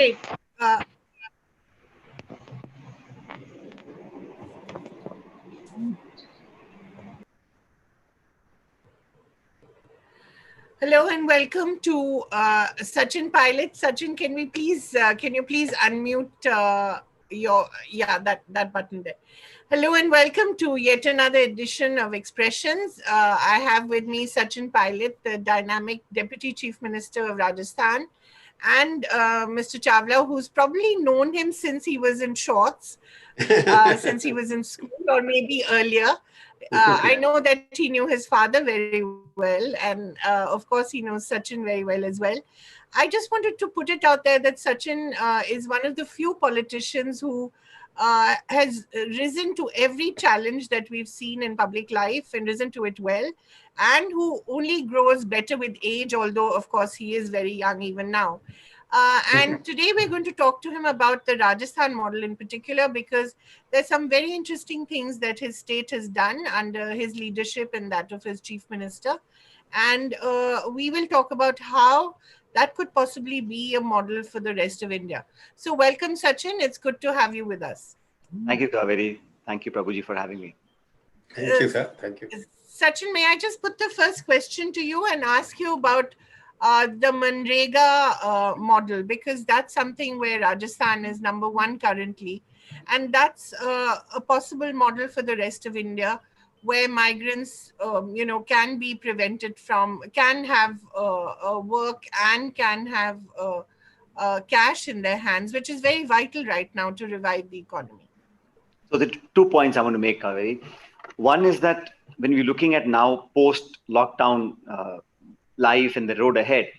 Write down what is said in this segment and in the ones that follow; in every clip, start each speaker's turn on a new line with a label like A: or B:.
A: Great. Hello and welcome to Sachin Pilot. Sachin, can you please unmute that button there. Hello and welcome to yet another edition of Expressions. I have with me Sachin Pilot, the dynamic Deputy Chief Minister of Rajasthan, and Mr. Chawla, who's probably known him since he was in shorts, since he was in school or maybe earlier. I know that he knew his father very well, and of course, he knows Sachin very well as well. I just wanted to put it out there that Sachin is one of the few politicians who has risen to every challenge that we've seen in public life and risen to it well, and who only grows better with age, although, of course, he is very young even now. And today we're going to talk to him about the Rajasthan model in particular, because there's some very interesting things that his state has done under his leadership and that of his chief minister. And we will talk about how that could possibly be a model for the rest of India. So welcome, Sachin. It's good to have you with us.
B: Thank you, Cavalry. Thank you, Prabhuji, for having me.
C: Thank you, sir. Thank you.
A: Sachin, may I just put the first question to you and ask you about the Manrega model, because that's something where Rajasthan is number one currently. And that's a possible model for the rest of India, where migrants, can be prevented from, can have work and can have cash in their hands, which is very vital right now to revive the economy.
B: So the 2 points I want to make, Cavalry. One is that when we're looking at now post-lockdown life and the road ahead,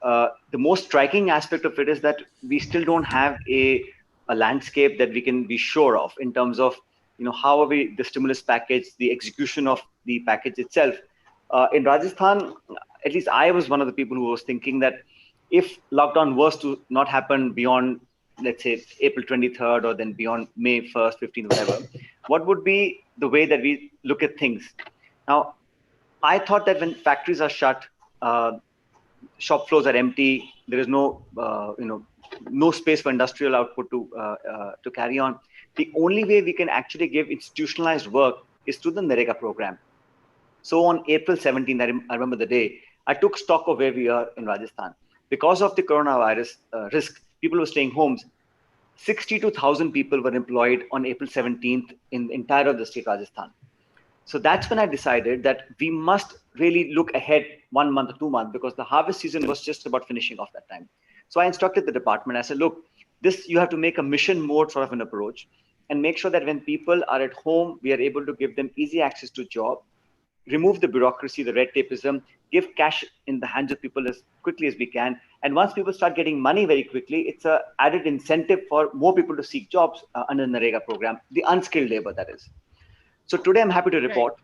B: the most striking aspect of it is that we still don't have a landscape that we can be sure of in terms of, how are we, the stimulus package, the execution of the package itself. In Rajasthan, at least I was one of the people who was thinking that if lockdown was to not happen beyond, let's say, April 23rd or then beyond May 1st, 15th, whatever, what would be the way that we look at things? Now, I thought that when factories are shut, shop floors are empty, there is no, no space for industrial output to carry on. The only way we can actually give institutionalized work is through the Narega program. So on April 17th, I remember the day, I took stock of where we are in Rajasthan. Because of the coronavirus risk, people were staying homes. 62,000 people were employed on April 17th in the entire of the state Rajasthan. So that's when I decided that we must really look ahead 1 month or 2 months, because the harvest season was just about finishing off that time. So I instructed the department. I said, look, this, you have to make a mission mode sort of an approach and make sure that when people are at home, we are able to give them easy access to job, remove the bureaucracy, the red tapeism, give cash in the hands of people as quickly as we can. And once people start getting money very quickly, it's an added incentive for more people to seek jobs under the Narega program, the unskilled labor, that is. So today I'm happy to report,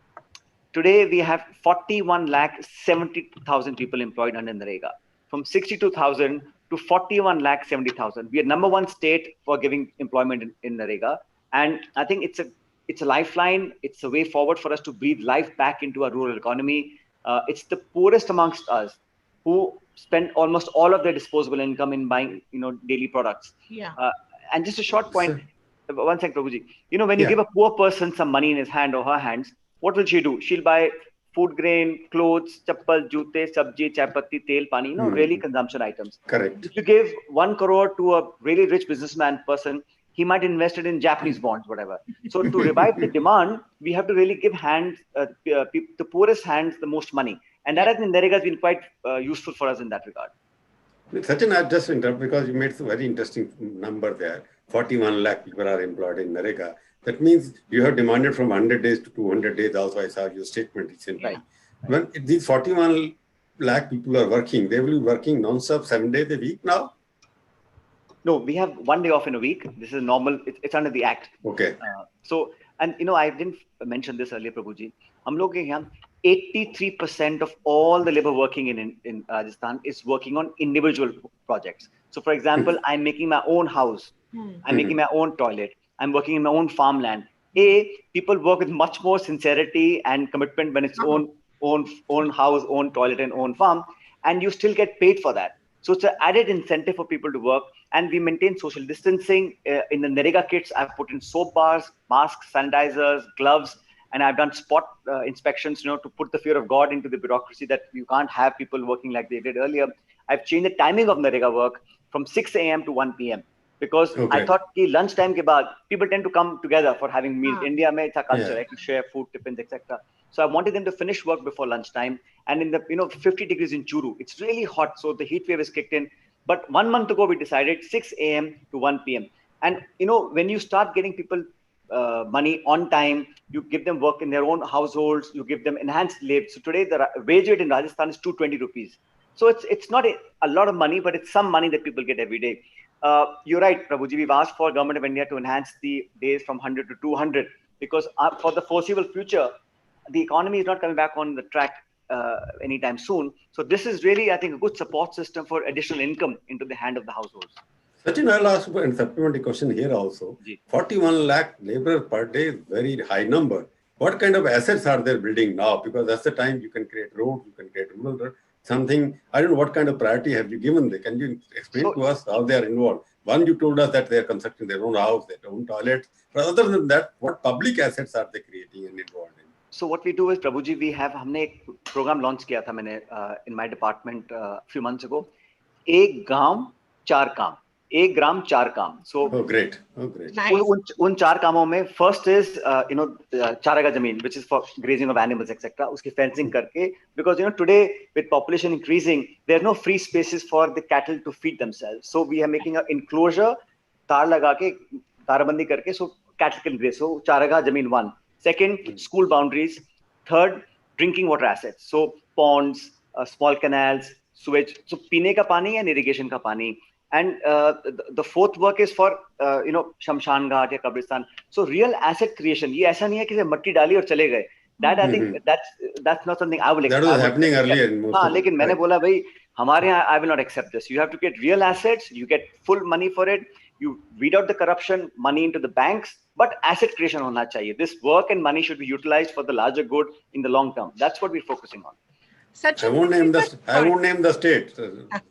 B: today we have 41,70,000 people employed under Narega, from 62,000 to 41,70,000. We are number one state for giving employment in Narega. And I think it's a lifeline. It's a way forward for us to breathe life back into our rural economy. It's the poorest amongst us who spend almost all of their disposable income in buying, daily products.
A: Yeah.
B: And just a short point. One second, Prabhuji. When you give a poor person some money in his hand or her hands, what will she do? She'll buy food grain, clothes, chappal, jute, sabji, chai patti, tel, pani, really consumption items.
C: Correct.
B: If you give 1 crore to a really rich businessman person, he might invest it in Japanese bonds, whatever. So to revive the demand, we have to really give the poorest hands the most money. And that, I think, Narega has been quite useful for us in that regard.
C: Sachin, I just interrupt because you made a very interesting number there. 41 lakh people are employed in Narega. That means you have demanded from 100 days to 200 days. Also, I saw your statement recently.
B: Right.
C: When these 41 lakh people are working, they will be working non-stop 7 days a week now?
B: No, we have 1 day off in a week. This is normal. It's under the act.
C: Okay.
B: I didn't mention this earlier, Prabhuji. I'm looking at 83% of all the labor working in Rajasthan is working on individual projects. So, for example, I'm making my own house. I'm making my own toilet. I'm working in my own farmland. People work with much more sincerity and commitment when it's own house, own toilet, and own farm, and you still get paid for that. So it's an added incentive for people to work, and we maintain social distancing. In the Narega kits, I've put in soap bars, masks, sanitizers, gloves, and I've done spot inspections, to put the fear of God into the bureaucracy that you can't have people working like they did earlier. I've changed the timing of Narega work from 6 a.m. to 1 p.m. because I
C: Okay.
B: thought कि lunch time के बाद people tend to come together for having meals. India में it's a culture,
C: Yeah.
B: right, to share food, tiffins, etc. So I wanted them to finish work before lunchtime. And in the 50 degrees in Churu, it's really hot, so the heat wave is kicked in. But 1 month ago, we decided 6 a.m. to 1 p.m. And when you start getting people money on time, you give them work in their own households, you give them enhanced leave. So today the wage rate in Rajasthan is 220 rupees. So it's not a lot of money, but it's some money that people get every day. You're right, Prabhuji. We've asked for Government of India to enhance the days from 100 to 200 because for the foreseeable future, the economy is not coming back on the track anytime soon. So this is really, I think, a good support system for additional income into the hand of the households.
C: Sachin, I'll ask a supplementary question here also.
B: Ji.
C: 41 lakh laborers per day is very high number. What kind of assets are they building now? Because that's the time you can create roads, you can create rural roads, something. I don't know what kind of priority have you given them. Can you explain to us how they are involved? One, you told us that they are constructing their own house, their own toilets. But other than that, what public assets are they creating and involved in?
B: So what we do is, Prabhuji, हमने एक program launch किया था मैंने in my department a few months ago. एक गांव चार काम, एक ग्राम चार काम. So
C: oh great.
A: Nice.
B: उन चार कामों में first is चारागा जमीन, which is for grazing of animals, etc. उसकी fencing करके, because today with population increasing, there are no free spaces for the cattle to feed themselves. So we are making an enclosure, तार लगा के, तारबंदी करके, so cattle can graze. So चारागा जमीन one. Second, school boundaries. Third, drinking water assets. So ponds, small canals, sewage. So पीने का पानी and irrigation का पानी. And the fourth work is for शमशान घाट या कब्रिस्तान. So real asset creation. ये ऐसा नहीं है कि मट्टी डाली और चले गए. That I think that's not something I will accept.
C: That was happening earlier in most.
B: हाँ, लेकिन मैंने बोला भाई हमारे यहाँ I will not accept this. You have to get real assets. You get full money for it. You weed out the corruption, money into the banks, but asset creation होना चाहिए. This work and money should be utilized for the larger good in the long term. That's what we're focusing on.
C: I won't name the state,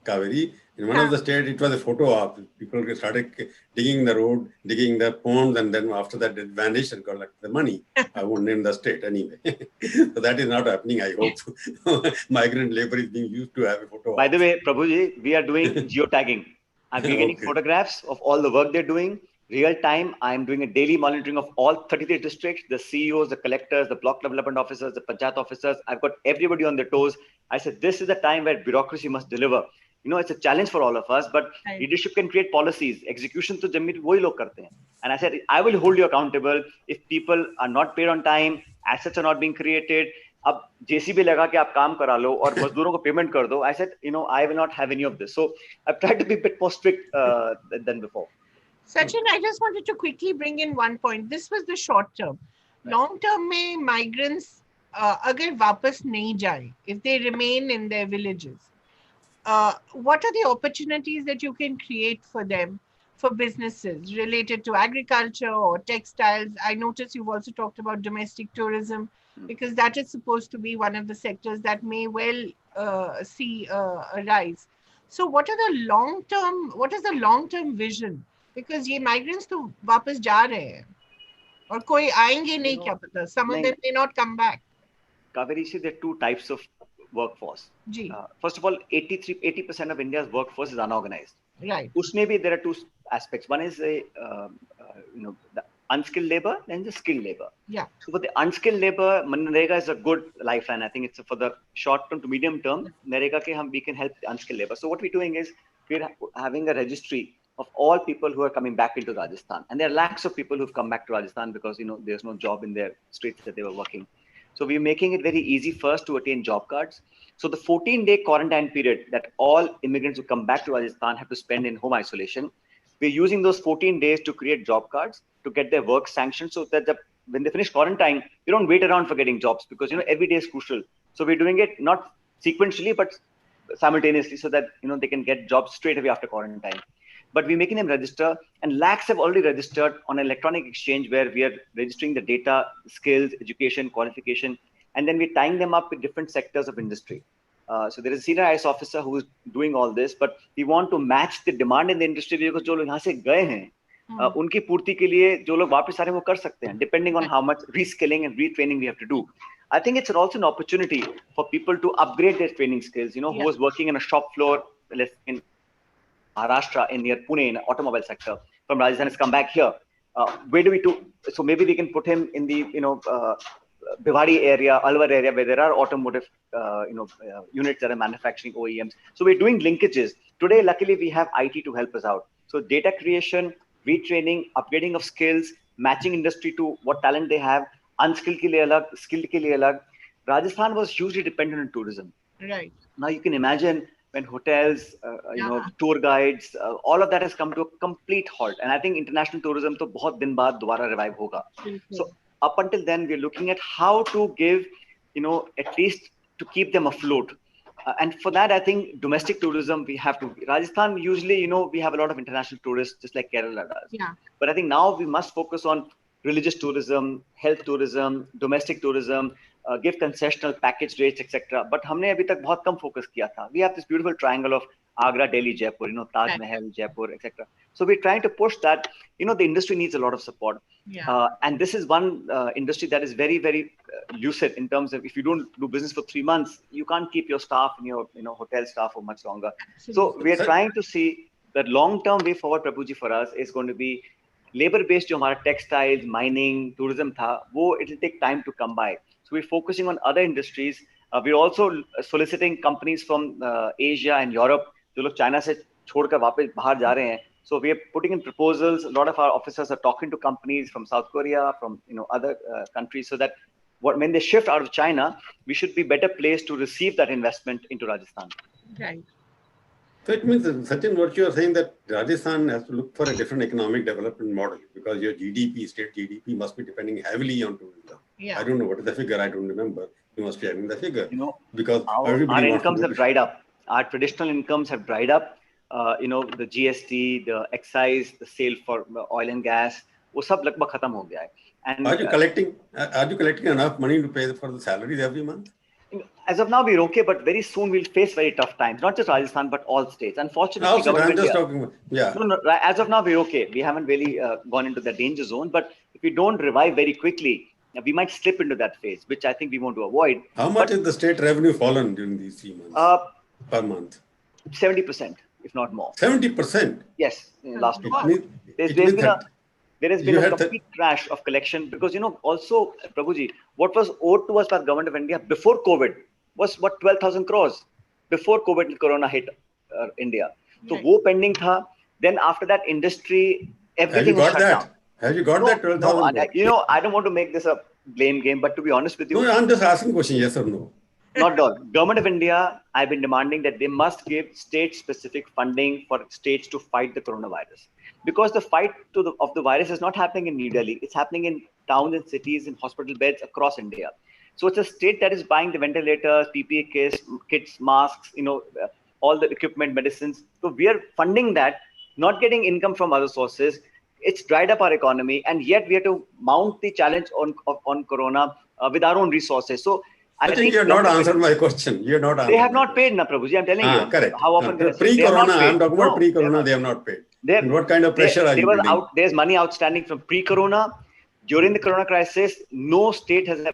C: Cavalry. In one of the states, it was a photo op. People started digging the road, digging the ponds, and then after that, it vanished and collected the money. I won't name the state anyway. So that is not happening, I hope. Migrant labor is being used to have a photo op.
B: By the way, Prabhuji, we are doing geotagging. I'm getting photographs of all the work they're doing. Real time, I'm doing a daily monitoring of all 33 districts, the CEOs, the collectors, the block development officers, the panchayat officers. I've got everybody on their toes. I said, this is the time where bureaucracy must deliver. It's a challenge for all of us, but leadership can create policies. Execution to जमीन वही लोग करते हैं. And I said, I will hold you accountable if people are not paid on time, assets are not being created. अब JCB लगा के आप काम करा लो और मजदूरों को payment कर दो. I said, I will not have any of this. So I've tried to be a bit more strict than before.
A: Sachin, I just wanted to quickly bring in one point. This was the short term. Long term में migrants अगर वापस नहीं जाए, if they remain in their villages, what are the opportunities that you can create for them, for businesses related to agriculture or textiles? I notice you've also talked about domestic tourism, because that is supposed to be one of the sectors that may well see a rise. So what is the long-term vision? Because ये migrants तो वापस जा रहे हैं और कोई आएंगे नहीं, क्या पता, some of them may not come back.
B: Cavalry, see, there are two types of workforce. First of all, 80% of India's workforce is unorganized.
A: Right.
B: Usme bhi there are two aspects. One is the unskilled labor and the skilled labor.
A: Yeah.
B: So for the unskilled labor, Manrega is a good lifeline. I think it's for the short term to medium term. Narega ke we can help the unskilled labor. So what we're doing is we're having a registry of all people who are coming back into Rajasthan. And there are lakhs of people who've come back to Rajasthan because, there's no job in their streets that they were working. So we're making it very easy first to attain job cards. So the 14-day quarantine period that all immigrants who come back to Rajasthan have to spend in home isolation, we're using those 14 days to create job cards, to get their work sanctioned so that when they finish quarantine, you don't wait around for getting jobs because, every day is crucial. So we're doing it not sequentially, but simultaneously so that, they can get jobs straight away after quarantine. But we're making them register, and lakhs have already registered on an electronic exchange where we are registering the data, skills, education, qualification, and then we're tying them up with different sectors of industry. So there is a senior IS officer who is doing all this, but we want to match the demand in the industry because जो लोग यहाँ से गए हैं, उनकी पूर्ति के लिए जो लोग वापस आ रहे हैं वो कर सकते हैं, depending on how much reskilling and retraining we have to do. I think it's also an opportunity for people to upgrade their training skills. You know, who was working in a shop floor in Maharashtra, in near Pune, in the automobile sector, from Rajasthan has come back here. Where do we do? So maybe we can put him in the Bhiwadi area, Alwar area, where there are automotive units that are manufacturing OEMs. So we're doing linkages. Today, luckily, we have IT to help us out. So data creation, retraining, upgrading of skills, matching industry to what talent they have, unskilled ke liye alag, skilled ke liye alag. Rajasthan was hugely dependent on tourism.
A: Right.
B: Now you can imagine when hotels, tour guides, all of that has come to a complete halt. And I think international tourism to bahut din baad dobara revive hoga. So up until then, we're looking at how to give, at least to keep them afloat. And for that, I think domestic tourism, we have to. Rajasthan, usually, we have a lot of international tourists, just like Kerala does.
A: Yeah.
B: But I think now we must focus on religious tourism, health tourism, domestic tourism, give concessional package rates, etc. But हमने अभी तक बहुत कम focus किया था. We have this beautiful triangle of Agra, Delhi, Jaipur, Taj Mahal, Jaipur, etc. So we're trying to push that. The industry needs a lot of support.
A: Yeah.
B: And this is one industry that is very, very lucid in terms of if you don't do business for 3 months, you can't keep your staff and your hotel staff for much longer.
A: Absolutely.
B: So we are trying to see that long-term way forward, Prabhuji, for us is going to be labor-based. जो हमारा textiles, mining, tourism था, वो it will take time to come by. So we're focusing on other industries. We're also soliciting companies from Asia and Europe जो लोग China से छोड़कर वापस बाहर जा रहे हैं. So we are putting in proposals. A lot of our officers are talking to companies from South Korea, from other countries, so that when they shift out of China, we should be better placed to receive that investment into Rajasthan.
A: Right.
C: So it means, Sachin, what you are saying that Rajasthan has to look for a different economic development model because your GDP, state GDP, must be depending heavily on tourism.
A: Yeah.
C: I don't know what is the figure. I don't remember. You must be having the figure.
B: Because our incomes have dried up. Our traditional incomes have dried up. The GST, the excise, the sale for oil and gas, वो सब लगभग खत्म हो गया है. And
C: are you collecting enough money to pay for the salaries every month?
B: As of now, we're okay, but very soon we'll face very tough times. Not just Rajasthan, but all states. Unfortunately,
C: I'm just talking about, yeah.
B: No, as of now, we're okay. We haven't really gone into the danger zone. But if we don't revive very quickly, we might slip into that phase, which I think we want to avoid.
C: How much is the state revenue fallen during these 3 months per month?
B: 70%, if not more.
C: 70%?
B: Yes, in last 2 months. There has been a complete crash of collection because, also, Prabhuji, what was owed to us by the government of India before COVID was 12,000 crores before COVID Corona hit India. So, wo pending tha. Then after that, industry, everything was shut down.
C: Have you got that 12,000 crores?
B: I don't want to make this a blame game, but to be honest with you.
C: No, I'm just asking a question, yes or no.
B: Not at all. Government of India, I've been demanding that they must give state-specific funding for states to fight the coronavirus. Because the fight of the virus is not happening in New Delhi. It's happening in towns and cities and hospital beds across India. So it's a state that is buying the ventilators, PPE kits, masks, all the equipment, medicines. So we are funding that, not getting income from other sources. It's dried up our economy, and yet we have to mount the challenge on corona with our own resources. So
C: I think you have not answered my question. You have not answered.
B: They have not paid, na Prabhuji. I'm telling you.
C: Correct.
B: How often
C: pre-corona? I'm talking about pre-corona. They have not paid. And what kind of pressure are you building?
B: There's money outstanding from pre-corona. During the corona crisis, no state has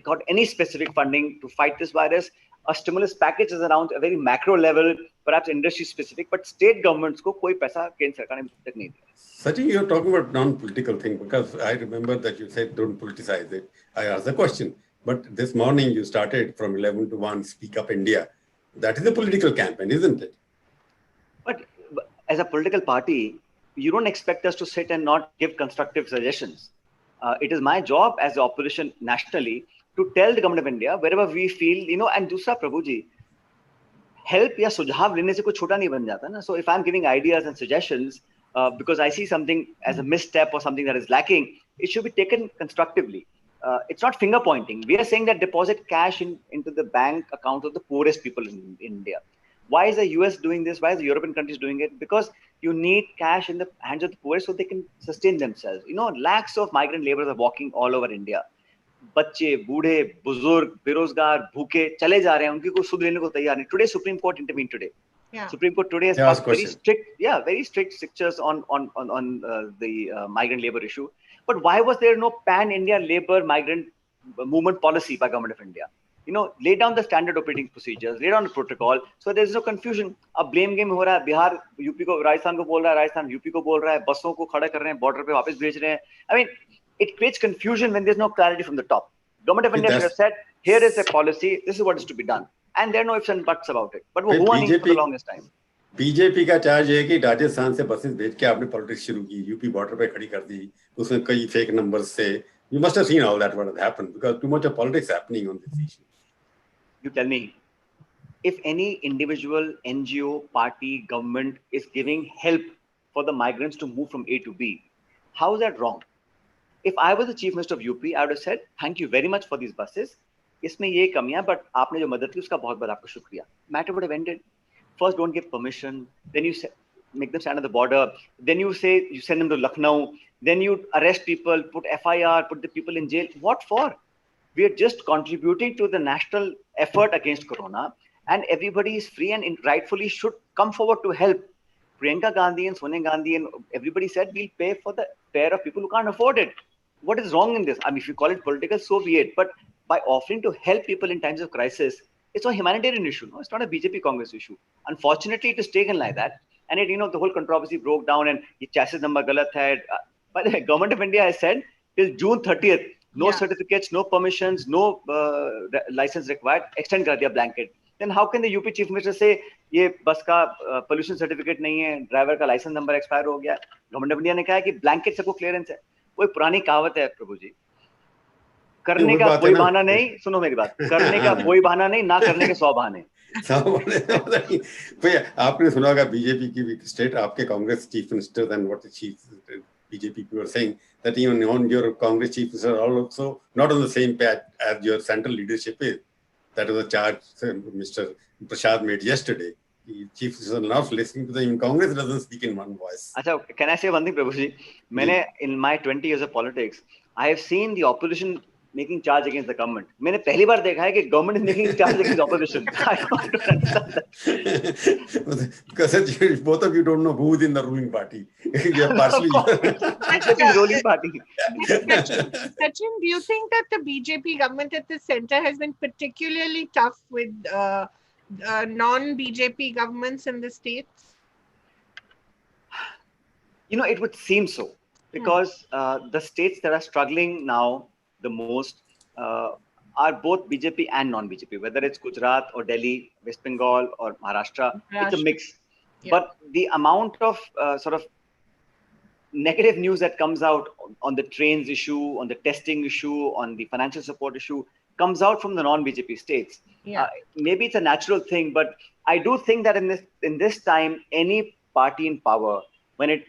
B: got any specific funding to fight this virus. A stimulus package is announced at a very macro level, perhaps industry specific, but state governments ko koi paisa kendra sarkar ne tak nahi diya.
C: Sachin, you're talking about non-political thing because I remember that you said don't politicize it. I asked the question. But this morning you started from 11 to 1, Speak Up India. That is a political campaign, isn't it?
B: But as a political party, you don't expect us to sit and not give constructive suggestions. It is my job as the opposition nationally to tell the government of India wherever we feel, and दूसरा Prabhuji, help या सुझाव लेने से कोई छोटा नहीं बन जाता ना. So if I'm giving ideas and suggestions because I see something as a misstep or something that is lacking, it should be taken constructively. It's not finger pointing. We are saying that deposit cash into the bank account of the poorest people in India. Why is the US doing this? Why is the European countries doing it? Because you need cash in the hands of the poorest so they can sustain themselves. Lakhs of migrant laborers are walking all over India. बच्चे, बूढ़े, बुजुर्ग, बेरोजगार, भूखे चले जा रहे हैं, उनकी कोई सुध लेने को तैयार नहीं. Today Supreme Court intervened today.
A: Yeah.
B: Supreme Court today has
C: Yeah,
B: passed
C: question.
B: very strict strictures on the migrant labor issue. But why was there no pan-India labor migrant movement policy by Government of India? You know, lay down the standard operating procedures, lay down the protocol, so there is no confusion. अब blame game हो रहा है, Bihar UP को, राजस्थान को बोल रहा है, Rajasthan UP को बोल रहा है, बसों को खड़ा कर रहे हैं, border पे वापस भेज रहे हैं. I mean, it creates confusion when there's no clarity from the top. Government of India should have said, here is a policy, this is what is to be done, and there are no ifs and buts about it. But वो हुआ नहीं for the longest time.
C: BJP का charge है कि राजस्थान से buses भेज के आपने पॉलिटिक्स शुरू की, यूपी बॉर्डर पे खड़ी कर दी, उसमें कई फेक नंबर्स से. You must have seen all that what has happened because too much of politics happening on this issue.
B: You tell me, if any individual, NGO, party, government is giving help for the migrants to move from A to B, how is that wrong? If I was the Chief Minister of UP, I would have said, thank you very much for these buses. इसमें ये कमियां, but आपने जो मदद की उसका बहुत बहुत आपको शुक्रिया. Matter would have ended. First, don't give permission. Then you make them stand at the border. Then you say you send them to Lucknow. Then you arrest people, put FIR, put the people in jail. What for? We are just contributing to the national effort against Corona, and everybody is free and rightfully should come forward to help. Priyanka Gandhi and Sonia Gandhi and everybody said we'll pay for the fare of people who can't afford it. What is wrong in this? I mean, if you call it political, so be it. But by offering to help people in times of crisis, it's a humanitarian issue. No, it's not a BJP Congress issue. Unfortunately, it is taken like that, and it, the whole controversy broke down. And the chassis number galat hai. By the way, Government of India has said till June 30th, no certificates, no permissions, no license required. Extend kar diya blanket. Then how can the UP Chief Minister say ये बस का pollution certificate नहीं है, driver का license number expire हो गया? Government of India ने कहा है कि blanket सबको clearance है. वो एक पुरानी कहावत है प्रभु जी. करने का कोई बहाना नहीं, सुनो मेरी बात, करने का कोई बहाना नहीं, ना करने के 100 बहाने.
C: भैया आपने सुना होगा बीजेपी की भी स्टेट, आपके Congress chief minister and what the chief BJP people were saying that even on your Congress chief minister are also not on the same page as your central leadership is. That was a charge Mr. Prasad made yesterday. The chief minister is not listening to them. Even Congress doesn't speak in one voice.
B: Achha, can I say one thing, Prabhuji? मैंने in my 20 years of politics, I have seen the opposition making charge against the government. मैंने पहली बार देखा है कि government is making charge against the opposition. I don't understand that.
C: Because both of you don't know who is in the ruling party. You are partially
B: ruling party.
A: Sachin, do you think that the BJP government at the center has been particularly tough with non-BJP governments in the states?
B: It would seem so, because the states that are struggling now the most are both BJP and non-BJP, whether it's Gujarat or Delhi, West Bengal or Maharashtra. It's a mix. Yeah. But the amount of sort of negative news that comes out on the trains issue, on the testing issue, on the financial support issue, comes out from the non-BJP states. Yeah. Maybe it's a natural thing, but I do think that in this time, any party in power, when it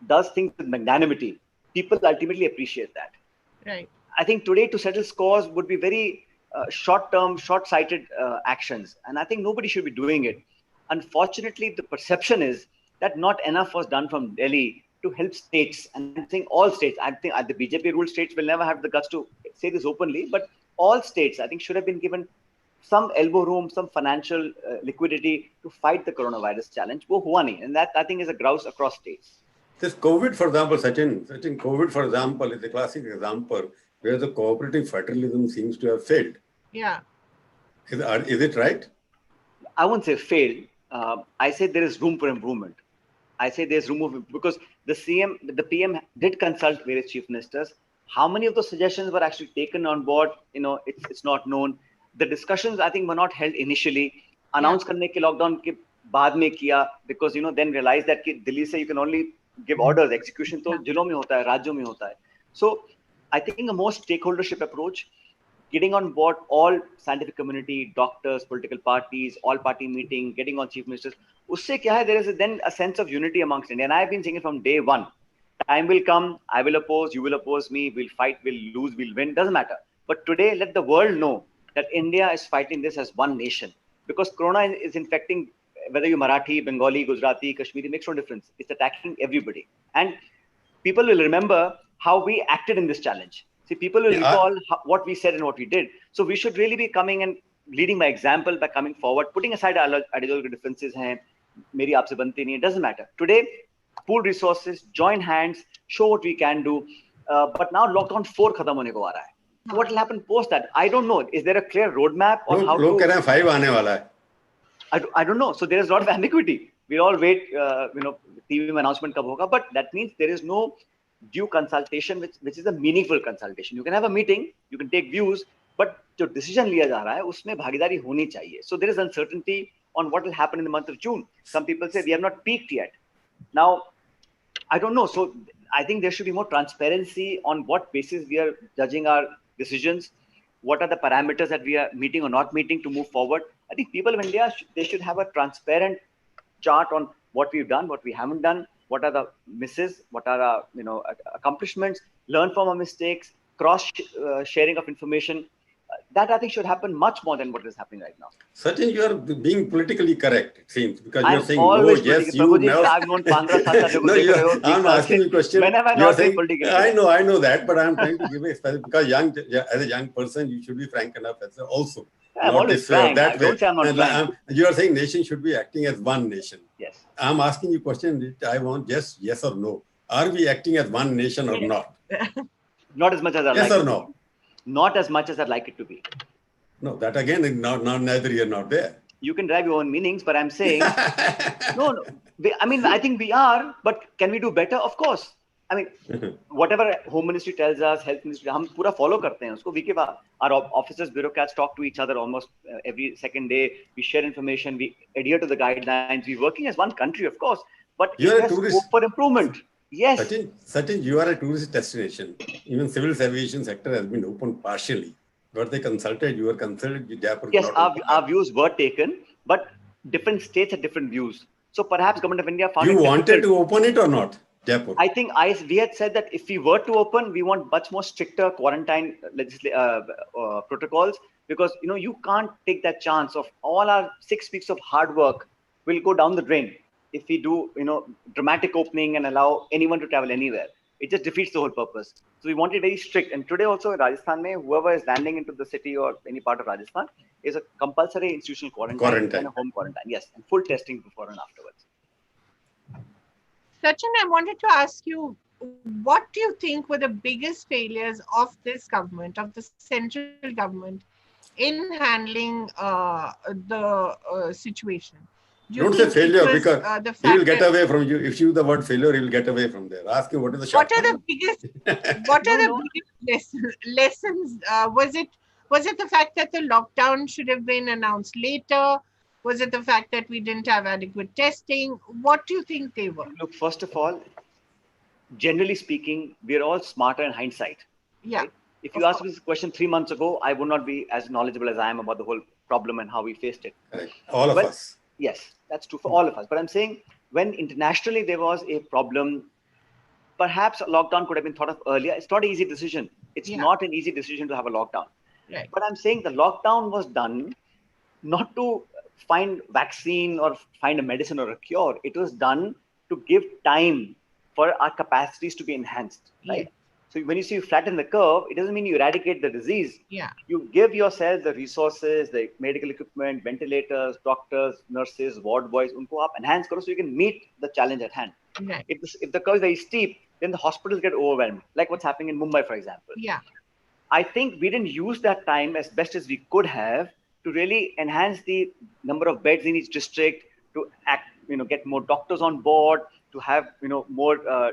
B: does things with magnanimity, people ultimately appreciate that.
A: Right.
B: I think today to settle scores would be very short-term, short-sighted actions. And I think nobody should be doing it. Unfortunately, the perception is that not enough was done from Delhi to help states. And I think all states, I think the BJP-ruled states will never have the guts to say this openly, but all states, I think, should have been given some elbow room, some financial liquidity to fight the coronavirus challenge. वो हुआ नहीं. And that, I think, is a grouse across states.
C: This COVID, for example, Sachin, COVID, for example, is a classic example where the cooperative federalism seems to have failed.
A: Yeah.
C: Is it right?
B: I won't say failed. I say there is room for improvement. I say there's room because the PM did consult various chief ministers. How many of those suggestions were actually taken on board? It's not known. The discussions, I think, were not held initially. Announced करने के lockdown के बाद में किया, because then realized that कि दिल्ली से you can only give orders. Execution तो जिलों में होता है, राज्यों में होता है. So I think a more stakeholdership approach, getting on board all scientific community, doctors, political parties, all party meeting, getting on chief ministers. Usse kya hai, there is then a sense of unity amongst India. And I've been saying it from day one. Time will come, I will oppose, you will oppose me, we'll fight, we'll lose, we'll win, doesn't matter. But today, let the world know that India is fighting this as one nation. Because Corona is infecting, whether you're Marathi, Bengali, Gujarati, Kashmiri, makes no difference. It's attacking everybody. And people will remember how we acted in this challenge. See, people will
C: Yeah,
B: recall what we said and what we did. So we should really be coming and leading by example by coming forward, putting aside our ideological differences. Hain, meri aapse bante nahi, it doesn't matter. Today, pool resources, join hands, show what we can do. But now lockdown 4 khatam hone ko aa raha hai. So what will happen post that? I don't know. Is there a clear roadmap on how
C: लोग
B: to?
C: कह रहे हैं 5 आने वाला है.
B: I don't know. So there is a lot of ambiguity. We all wait, TV में announcement कब होगा, but that means there is no due consultation, which is a meaningful consultation. You can have a meeting, you can take views, but जो decision लिया जा रहा है, उसमें भागीदारी होनी चाहिए. So there is uncertainty on what will happen in the month of June. Some people say we have not peaked yet. Now, I don't know. So I think there should be more transparency on what basis we are judging our decisions. What are the parameters that we are meeting or not meeting to move forward? I think people of India, they should have a transparent chart on what we've done, what we haven't done, what are the misses, what are our accomplishments, learn from our mistakes, cross sharing of information. That I think should happen much more than what is happening right now.
C: Sachin, you are being politically correct, it seems, because you are
B: I'm
C: saying no,
B: always
C: yes,
B: political.
C: you
B: Prabhuji,
C: never.
B: I've known 15 साल से
C: No,
B: देख रहे हो, 20
C: I'm
B: साल
C: asking
B: से.
C: you a question.
B: When have I
C: You are
B: not been
C: saying,
B: political?
C: I know that, but I'm trying to give a specific, because as a young person, you should be frank enough as also.
B: I'm
C: Not
B: always
C: this way or
B: frank.
C: that way.
B: Don't say I'm not frank.
C: You are saying nation should be acting as one nation.
B: Yes.
C: I'm asking you a question. I want just yes or no. Are we acting as one nation or not?
B: Not as much as I'd
C: Yes
B: like
C: or
B: it
C: no?
B: to be. Not as much as I'd like it to be.
C: No, that again is not neither here nor there.
B: You can drive your own meanings, but I'm saying, no. I think we are, but can we do better? Of course. I mean, whatever Home Ministry tells us, Health Ministry, हम पूरा follow करते हैं उसको. We give our officers, bureaucrats talk to each other almost every second day. We share information. We adhere to the guidelines. We're working as one country, of course, but
C: You're
B: it
C: a
B: has
C: tourist.
B: scope for improvement. Yes.
C: Sachin, you are a tourist destination. Even civil aviation sector has been opened partially. Were they consulted? You were consulted.
B: Yes, our views were taken, but different states had different views. So perhaps Government of India found
C: you
B: it
C: wanted
B: difficult.
C: to open it or not, Jaipur?
B: I think we had said that if we were to open, we want much more stricter quarantine protocols, because you can't take that chance of all our 6 weeks of hard work will go down the drain if we do dramatic opening and allow anyone to travel anywhere. It just defeats the whole purpose. So we want it very strict. And today also in Rajasthan, whoever is landing into the city or any part of Rajasthan is a compulsory institutional quarantine and a home quarantine. Yes, and full testing before and afterwards.
A: Sachin, I wanted to ask you, what do you think were the biggest failures of this government, of the central government, in handling the situation?
C: Don't say failure, because he will get away from you. If you use the word failure, he will get away from there. Ask him what is the short.
A: What are the biggest? Biggest lessons? Was it the fact that the lockdown should have been announced later? Was it the fact that we didn't have adequate testing? What do you think they were?
B: Look, first of all, generally speaking, we are all smarter in hindsight.
A: Yeah.
B: Right? If you asked me this question 3 months ago, I would not be as knowledgeable as I am about the whole problem and how we faced it.
C: Correct. All of us.
B: Yes, that's true for all of us. But I'm saying when internationally there was a problem, perhaps a lockdown could have been thought of earlier. It's not an easy decision. It's not an easy decision to have a lockdown.
A: Right.
B: But I'm saying the lockdown was done not to find vaccine or find a medicine or a cure. It was done to give time for our capacities to be enhanced, right?
A: Yeah.
B: So when you say you flatten the curve, it doesn't mean you eradicate the disease.
A: Yeah.
B: You give yourself the resources, the medical equipment, ventilators, doctors, nurses, ward boys, unko aap enhance karo so you can meet the challenge at hand.
A: Right.
B: If the curve is very steep, then the hospitals get overwhelmed, like what's happening in Mumbai, for example.
A: Yeah.
B: I think we didn't use that time as best as we could have to really enhance the number of beds in each district, to get more doctors on board, to have more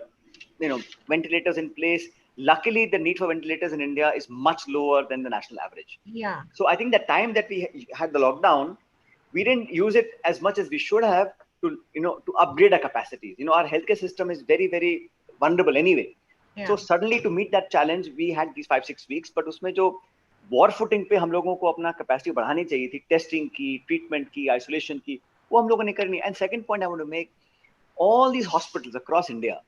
B: ventilators in place. Luckily, the need for ventilators in India is much lower than the national average.
A: Yeah.
B: So I think the time that we had the lockdown, we didn't use it as much as we should have to upgrade our capacities. Our healthcare system is very, very vulnerable anyway.
A: Yeah.
B: So suddenly to meet that challenge, we had these 5-6 weeks. But उसमें जो war footing पे हम लोगों को अपना capacity बढ़ानी चाहिए थी, testing की, treatment की, isolation की, वो हम लोगों ने करनी. And second point I want to make, all these hospitals across India,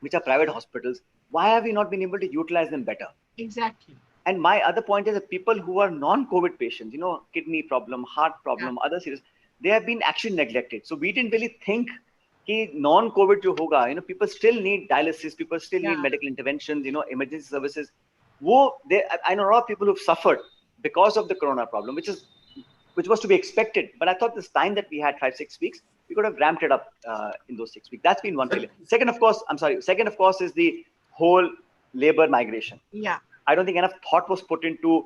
B: which are private hospitals, why have we not been able to utilize them better?
A: Exactly.
B: And my other point is that people who are non-COVID patients, kidney problem, heart problem, other serious, they have been actually neglected. So we didn't really think कि non-COVID जो होगा, people still need dialysis, people still need medical interventions, emergency services. I know a lot of people who've suffered because of the corona problem, which was to be expected. But I thought this time that we had 5-6 weeks, we could have ramped it up in those 6 weeks. That's been one failure. Second, of course, is the whole labor migration.
A: Yeah.
B: I don't think enough thought was put into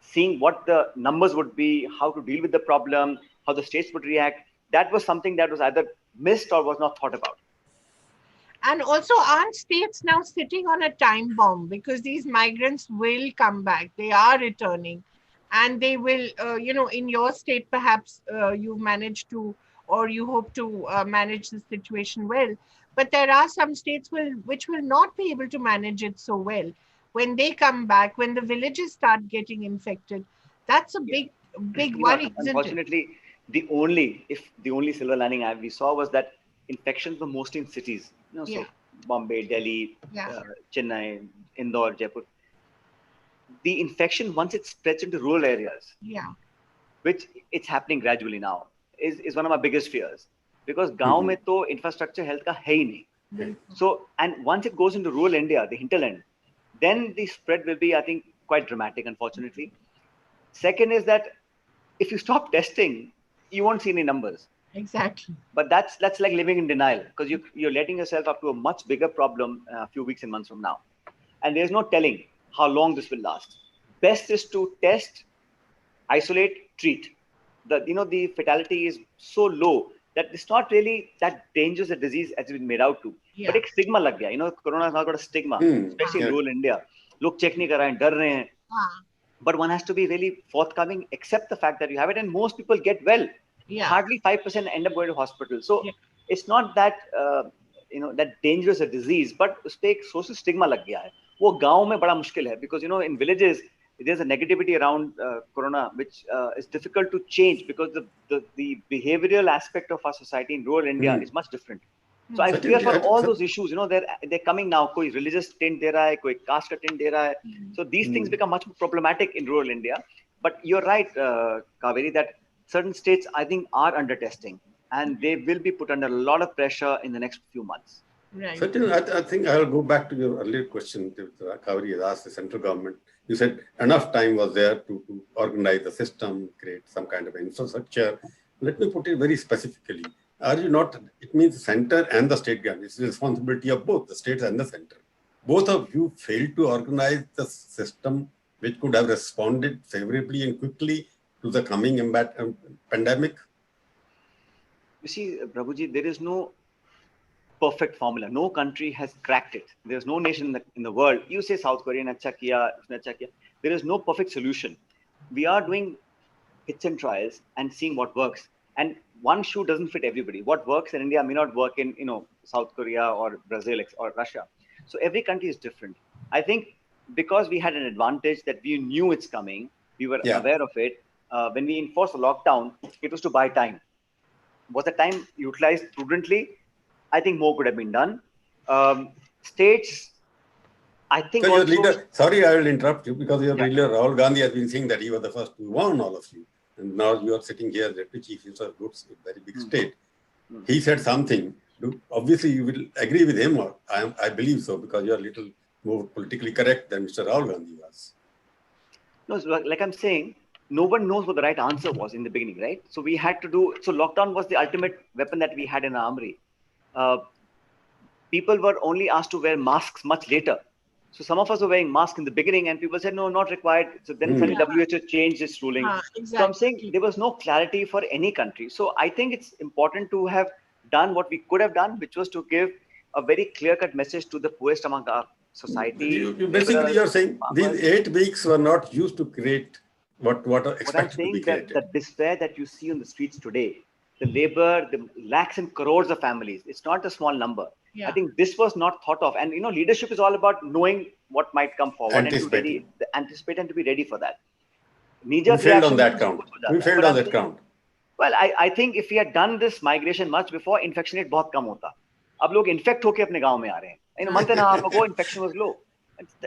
B: seeing what the numbers would be, how to deal with the problem, how the states would react. That was something that was either missed or was not thought about.
A: And also, aren't states now sitting on a time bomb, because these migrants will come back? They are returning, and they will, in your state, perhaps you manage to, or you hope to manage the situation well. But there are some states which will not be able to manage it so well. When they come back, when the villages start getting infected, that's a big worry, isn't it?
B: Unfortunately, the only silver lining we saw was that infections were mostly in cities. So Bombay, Delhi, Chennai, Indore, Jaipur. The infection, once it spreads into rural areas, which it's happening gradually now, is one of my biggest fears. Because गांव में तो infrastructure health का है ही नहीं. So, and once it goes into rural India, the hinterland, then the spread will be, I think, quite dramatic, unfortunately. Second is that if you stop testing, you won't see any numbers.
A: Exactly.
B: But that's like living in denial, because you're letting yourself up to a much bigger problem a few weeks and months from now. And there's no telling how long this will last. Best is to test, isolate, treat. The fatality is so low that it's not really that dangerous a disease as it's been made out to. But एक stigma लग गया. Corona has now got a stigma, especially in rural India. लोग check नहीं कर रहे हैं, डर रहे हैं. But one has to be really forthcoming, accept the fact that you have it, and most people get well. Hardly 5% end up going to hospital. So it's not that that dangerous a disease, but उसपे एक social stigma लग गया है. वो गांव में बड़ा मुश्किल है, because in villages there's a negativity around corona which is difficult to change, because the behavioral aspect of our society in rural India is much different. So I fear for all those issues. They're coming now. कोई religious tint दे रहा है, कोई caste का tint दे रहा है. So these things become much more problematic in rural India. But you're right, Cavalry, that certain states, I think, are under testing, and they will be put under a lot of pressure in the next few months.
A: Right.
C: Sachin, I think I'll go back to your earlier question that Cavalry has asked the central government. You said enough time was there to organize the system, create some kind of infrastructure. Let me put it very specifically. Are you not, it means the center and the state government. It's the responsibility of both the states and the center. Both of you failed to organize the system which could have responded favorably and quickly to the coming pandemic.
B: You see, Prabhuji, there is no perfect formula. No country has cracked it. There's no nation in the world. You say South Korea ne acha kiya, usne acha kiya. There is no perfect solution. We are doing hits and trials and seeing what works. And one shoe doesn't fit everybody. What works in India may not work in South Korea or Brazil or Russia. So every country is different. I think because we had an advantage that we knew it's coming, we were aware of it. When we enforced the lockdown, it was to buy time. Was the time utilized prudently? I think more could have been done. States, I think.
C: So your leader, sorry, I will interrupt you, because your leader Rahul Gandhi has been saying that he was the first to warn all of you, and now you are sitting here, Deputy Chief Minister of Goods, a very big state. He said something. Obviously, you will agree with him, or I believe so, because you are a little more politically correct than Mr. Rahul Gandhi was.
B: No, so like I'm saying, no one knows what the right answer was in the beginning, right? So we had to do. So lockdown was the ultimate weapon that we had in our armory. People were only asked to wear masks much later. So some of us were wearing masks in the beginning, and people said, no, not required. So then suddenly WHO changed its ruling.
A: Exactly.
B: So I'm saying there was no clarity for any country. So I think it's important to have done what we could have done, which was to give a very clear-cut message to the poorest among our society.
C: You're saying these 8 weeks were not used to create what are expected to be created.
B: What I'm saying, that the despair that you see on the streets today, the labor, the lakhs and crores of families, it's not a small number. I think this was not thought of. And, leadership is all about knowing what might come forward and to anticipate and to be ready for that.
C: We failed on that count.
B: Well, I think if we had done this migration much before, infection rate बहुत कम होता. अब लोग infect होके अपने गांव में आ रहे हैं. Month and a half ago, infection was low.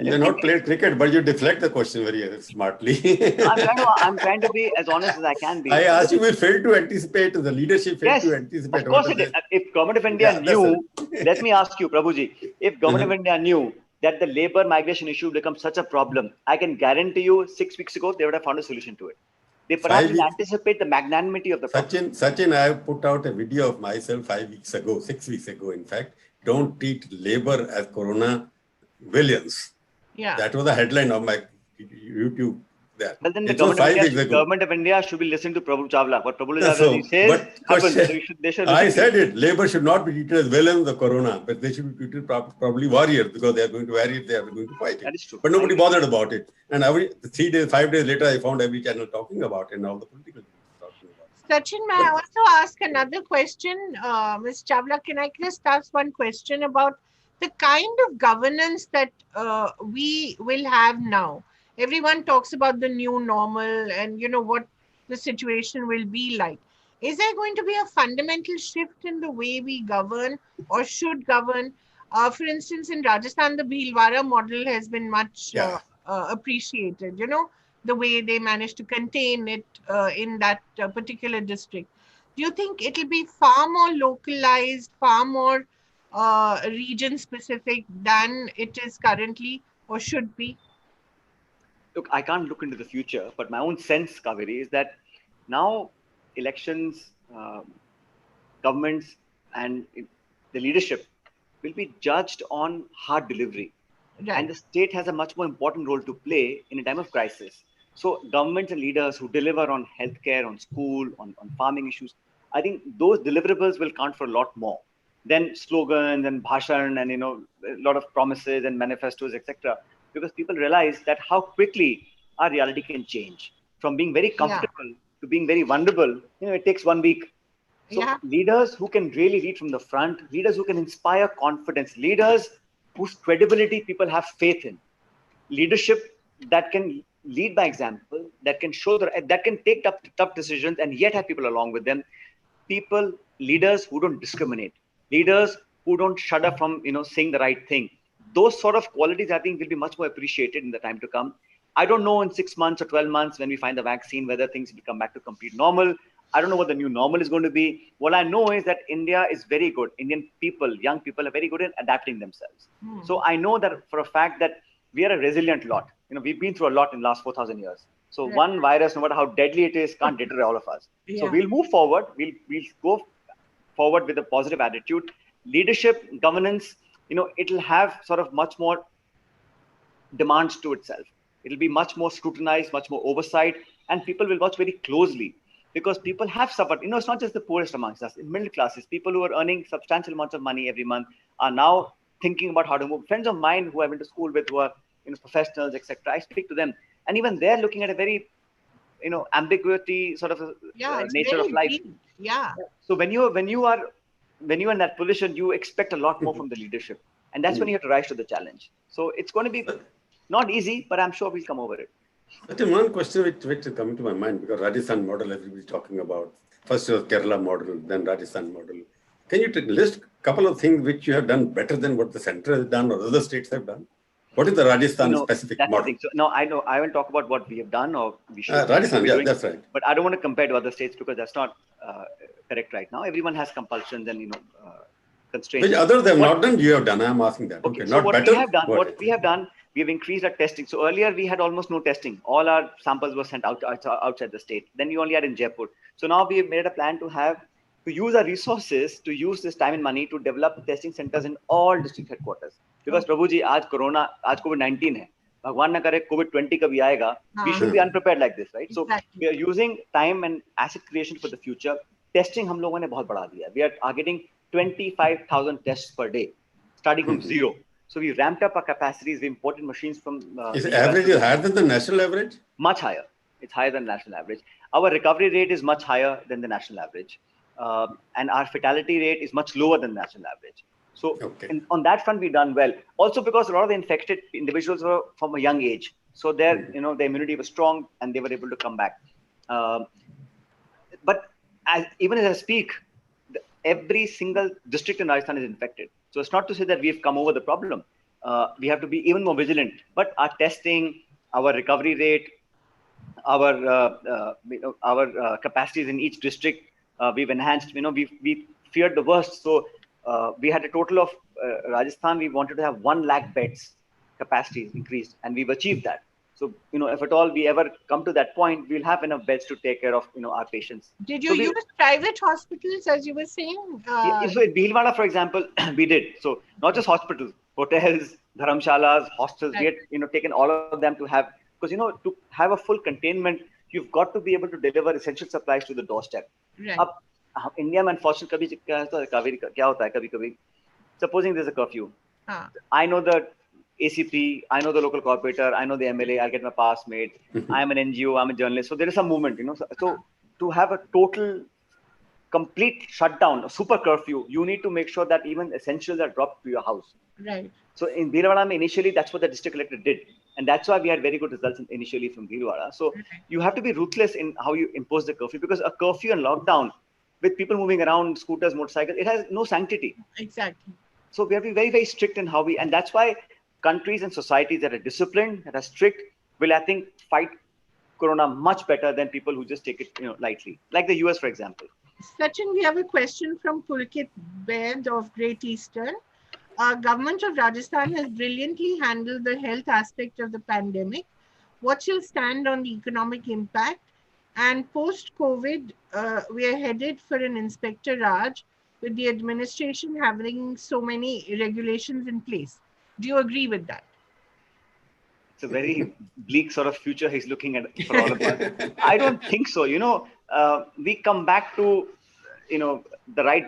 C: You not played cricket, but you deflect the question very smartly.
B: I'm trying to be as honest as I can be.
C: I asked you, we failed to anticipate, the leadership failed to anticipate.
B: Of course it is. If Government of India knew, let me ask you, Prabhuji, if Government of India knew that the labor migration issue becomes such a problem, I can guarantee you 6 weeks ago, they would have found a solution to it. They perhaps didn't
C: 5 weeks.
B: anticipate the magnanimity of the problem.
C: Sachin, I have put out a video of myself 5 weeks ago, 6 weeks ago, in fact. Don't treat labor as corona villains.
A: Yeah.
C: That was the headline of my YouTube there.
B: Well, then the
C: It was 5 weeks ago.
B: government of India should be listening to Prabhu Chawla. What Prabhu Chawla says happens. So they should
C: I
B: listen
C: said it. Labor should not be treated as villains of corona, but they should be treated probably warriors, because they are going to vary it, they are going to fight it.
B: That is true.
C: But nobody bothered about it. And 5 days later, I found every channel talking about it, and all the political people talking about it.
A: Sachin, may I also ask another question? Ms. Chawla, can I just ask one question about the kind of governance that we will have now? Everyone talks about the new normal and, what the situation will be like. Is there going to be a fundamental shift in the way we govern or should govern? For instance, in Rajasthan, the Bhilwara model has been much appreciated, the way they managed to contain it in that particular district. Do you think it'll be far more localized, far more region specific than it is currently or should be?
B: Look, I can't look into the future, but my own sense, Cavalry, is that now elections, governments, and the leadership will be judged on hard delivery. Right. And the state has a much more important role to play in a time of crisis. So governments and leaders who deliver on healthcare, on school, on farming issues, I think those deliverables will count for a lot more than slogans and bhashan and a lot of promises and manifestos, etc. Because people realize that how quickly our reality can change from being very comfortable to being very vulnerable. It takes 1 week. So leaders who can really lead from the front, leaders who can inspire confidence, leaders whose credibility people have faith in, leadership that can lead by example, that can that can take tough decisions and yet have people along with them. Leaders who don't discriminate, leaders who don't shudder from saying the right thing. Those sort of qualities, I think, will be much more appreciated in the time to come. I don't know in 6 months or 12 months when we find the vaccine, whether things will come back to complete normal. I don't know what the new normal is going to be. What I know is that India is very good. Indian people, young people are very good at adapting themselves. So I know that for a fact that we are a resilient lot. We've been through a lot in the last 4,000 years. So one virus, no matter how deadly it is, can't deter all of us. So we'll move forward. We'll go forward with a positive attitude. Leadership, governance, it'll have sort of much more demands to itself. It'll be much more scrutinized, much more oversight, and people will watch very closely because people have suffered. It's not just the poorest amongst us. In middle classes, people who are earning substantial amounts of money every month are now thinking about how to move. Friends of mine who I went to school with, who are professionals, etc. I speak to them, and even they're looking at a very ambiguity sort of nature of life.
A: Deep. Yeah.
B: So when you're in that position, you expect a lot more from the leadership, and that's when you have to rise to the challenge. So it's going to be not easy, but I'm sure we'll come over it.
C: I think one question which is coming to my mind, because Rajasthan model everybody's talking about. First was Kerala model, then Rajasthan model. Can you list a couple of things which you have done better than what the center has done or other states have done? What is the Rajasthan specific model?
B: So, no, I know. I won't talk about what we have done or we should.
C: Rajasthan, yeah, that's right.
B: But I don't want to compare to other states because that's not correct right now. Everyone has compulsions and constraints.
C: Which others have not done, you have done. I'm asking that.
B: Okay, so what we have done, we have increased our testing. So earlier we had almost no testing. All our samples were sent outside the state. Then we only had in Jaipur. So now we have made a plan to use our resources, to use this time and money to develop testing centers in all district headquarters. Because Prabhuji, आज COVID-19 है. भगवान न करे COVID-20 कभी आएगा. We should be unprepared like this, right? So we are using time and asset creation for the future. Testing हम लोगों ने बहुत बढ़ा दिया. We are getting 25,000 tests per day, starting from zero. So we ramped up our capacities. We imported machines from.
C: Is the average higher than the national average?
B: Much higher. It's higher than national average. Our recovery rate is much higher than the national average, and our fatality rate is much lower than the national average. So on that front, we've done well. Also because a lot of the infected individuals were from a young age, so their immunity was strong and they were able to come back. But even as I speak, every single district in Rajasthan is infected. So it's not to say that we've come over the problem. We have to be even more vigilant. But our testing, our recovery rate, our capacities in each district, we've enhanced. We feared the worst. So we had a total of Rajasthan. We wanted to have 1 lakh beds capacity is increased, and we've achieved that. So, if at all we ever come to that point, we'll have enough beds to take care of, our patients.
A: Did you
B: So we,
A: use private hospitals, as you were saying?
B: so in Bhilwara, for example, we did. So not just hospitals, hotels, dharamshalas, hostels, we
A: Right.
B: had, taken all of them to have, because, to have a full containment, you've got to be able to deliver essential supplies to the doorstep.
A: Right.
B: Ab, India में unfortunately कभी क्या होता है क्या होता है कभी supposing there's a curfew, I know the ACP, I know the local corporator, I know the MLA, I'll get my pass made. I'm an NGO, I'm a journalist. So there is some movement, So to have a total, complete shutdown, a super curfew, you need to make sure that even essentials are dropped to your house.
A: Right.
B: So in Bhilwara, initially, that's what the district collector did. And that's why we had very good results initially from Bhilwara. So you have to be ruthless in how you impose the curfew, because a curfew and lockdown with people moving around, scooters, motorcycles, it has no sanctity.
A: Exactly.
B: So we have to be very, very strict in how and that's why countries and societies that are disciplined, that are strict, will, I think, fight Corona much better than people who just take it, lightly. Like the US, for example.
A: Sachin, we have a question from Pulkit Baid of Great Eastern. Government of Rajasthan has brilliantly handled the health aspect of the pandemic. What's your stand on the economic impact? And post-COVID, we are headed for an Inspector Raj with the administration having so many regulations in place. Do you agree with that?
B: It's a very bleak sort of future he's looking at for all of us. I don't think so. We come back to, the right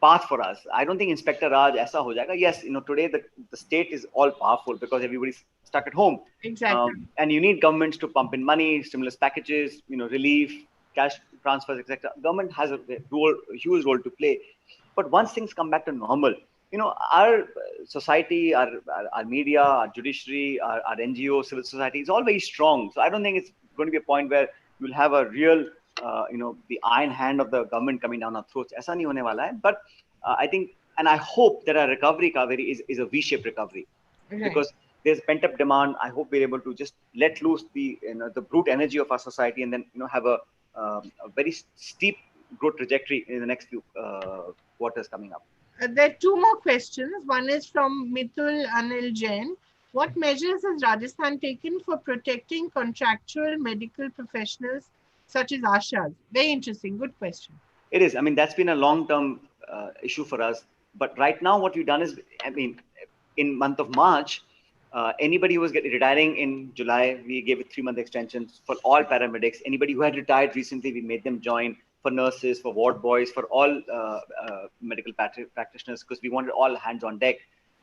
B: path for us. I don't think Inspector Raj aisa ho jayega. Yes, today the state is all powerful because everybody's stuck at home.
A: Exactly.
B: And you need governments to pump in money, stimulus packages, relief, cash transfers, etc. Government has a huge role to play. But once things come back to normal, our society, our media, our judiciary, our NGO, civil society is all very strong. So I don't think it's going to be a point where you'll have a real, the iron hand of the government coming down our throats. Aisa nahi hone wala hai. But I think, and I hope that our recovery, Cavalry, is a V-shaped recovery.
A: Right.
B: Because there's pent-up demand. I hope we're able to just let loose the brute energy of our society, and then have a very steep growth trajectory in the next few quarters coming up.
A: There are two more questions. One is from Mitul Anil Jain. What measures has Rajasthan taken for protecting contractual medical professionals such as Ashas? Very interesting. Good question.
B: It is. I mean, that's been a long-term issue for us. But right now, what we've done is, in month of March, anybody who was retiring in July, we gave it 3-month extensions for all paramedics. Anybody who had retired recently, we made them join. For nurses, for ward boys, for all medical practitioners, because we wanted all hands on deck.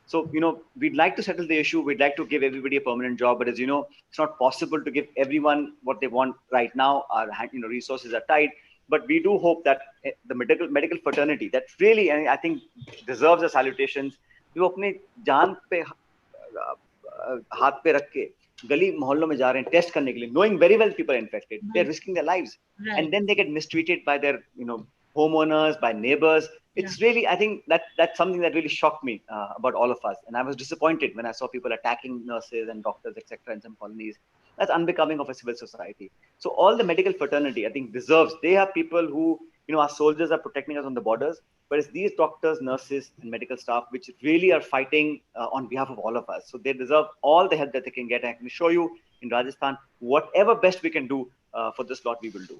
B: So, we'd like to settle the issue. We'd like to give everybody a permanent job. But as you know, it's not possible to give everyone what they want right now. Our resources are tight. But we do hope that the medical fraternity, that really, I think, deserves a salutations. जो अपने जान पे हाथ पे रख के गली मोहल्लों में जा रहे हैं टेस्ट करने के लिए, knowing very well people are infected, they're risking their lives, and then they get mistreated by their homeowners, by neighbors. It's really, I think that's something that really shocked me about all of us, and I was disappointed when I saw people attacking nurses and doctors, etc. in some colonies. That's unbecoming of a civil society. So all the medical fraternity, I think, deserves. They are people who, our soldiers are protecting us on the borders, but it's these doctors, nurses, and medical staff which really are fighting on behalf of all of us. So they deserve all the help that they can get. I can assure you, in Rajasthan, whatever best we can do for this lot, we will do.